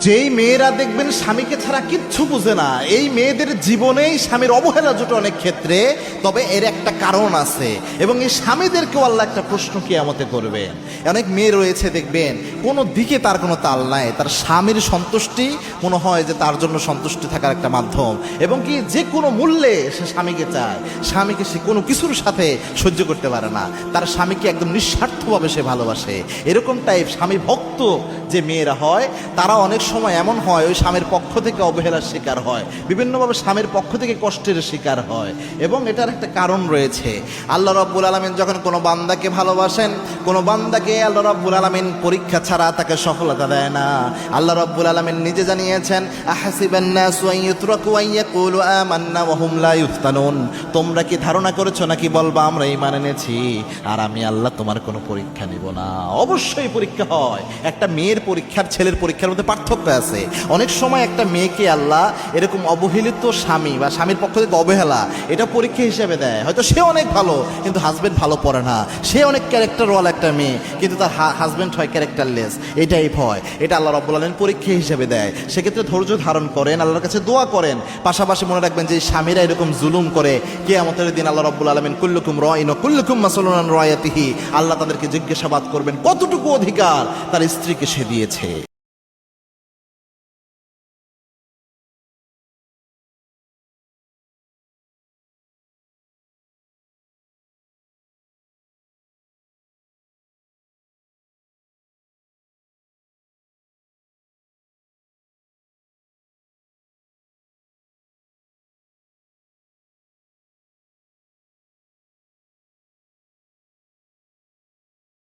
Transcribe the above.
যেই মেয়েরা দেখবেন স্বামীকে ছাড়া কিচ্ছু বুঝে না, এই মেয়েদের জীবনেই স্বামীর অবহেলা জুটে অনেক ক্ষেত্রে। তবে এর একটা কারণ আছে, এবং এই স্বামীদেরকেও আল্লাহ একটা প্রশ্ন কিয়ামতে করবে। অনেক মেয়ে রয়েছে দেখবেন কোনো দিকে তার কোনো তাল নাই, তার স্বামীর সন্তুষ্টি মনে হয় যে তার জন্য সন্তুষ্টি থাকার একটা মাধ্যম, এবং কি যে কোনো মূল্যে সে স্বামীকে চায়, স্বামীকে সে কোনো কিছুর সাথে সহ্য করতে পারে না, তার স্বামীকে একদম নিঃস্বার্থভাবে সে ভালোবাসে। এরকম টাইপ স্বামী ভক্ত যে মেয়েরা হয়, তারা অনেক সময় এমন হয় ওই স্বামীর পক্ষ থেকে অবহেলার শিকার হয়, বিভিন্নভাবে স্বামীর পক্ষ থেকে কষ্টের শিকার হয়। এবং এটার একটা কারণ রয়েছে। আল্লাহ রাব্বুল আলামিন যখন কোনো বান্দাকে ভালোবাসেন, কোনো বান্দাকে আল্লাহ রাব্বুল আলামিন পরীক্ষা ছাড়া তাকে সফলতা দেয় না। আল্লাহ রাব্বুল আলামিন নিজে জানিয়েছেন, আহাসিবান নাসু আন ইউতরাকু আন ইয়াকুলু আমান্না ওয়া হুম লা ইফতানুন। তোমরা কি ধারণা করেছো নাকি বলবা আমরা ঈমান এনেছি আর আমি আল্লাহ তোমার কোনো পরীক্ষা নিব না? অবশ্যই পরীক্ষা হয়। একটা মেয়ের পরীক্ষার ছেলের পরীক্ষার মধ্যে পার্থক্য আছে। অনেক সময় একটা মেয়েকে আল্লাহ এরকম অবহেলিত স্বামী বা স্বামীর পক্ষ থেকে অবহেলা, এটা পরীক্ষা হিসেবে দেয়। হয়তো সে অনেক ভালো কিন্তু হাজবেন্ড ভালো পড়ে না, সে অনেক ক্যারেক্টারওয়ালা একটা মেয়ে কিন্তু তার হাজবেন্ড হয় ক্যারেক্টারলেস, এটাই ভয়। এটা আল্লাহ রাব্বুল আলামিন পরীক্ষা হিসেবে দেয়। সেক্ষেত্রে ধৈর্য ধারণ করেন, আল্লাহর কাছে দোয়া করেন। পাশাপাশি মনে রাখবেন যে স্বামীরা এরকম জুলুম করে, কিয়ামতের দিন আল্লাহ রাব্বুল আলামিন কুল্লুকুম রাঈন ওয়া কুল্লুকুম মাসউলুন আন রায়াতিহি, আল্লাহ তাদেরকে জিজ্ঞাসাবাদ করবেন কতটুকু অধিকার তার স্ত্রীকে সে দিয়েছে।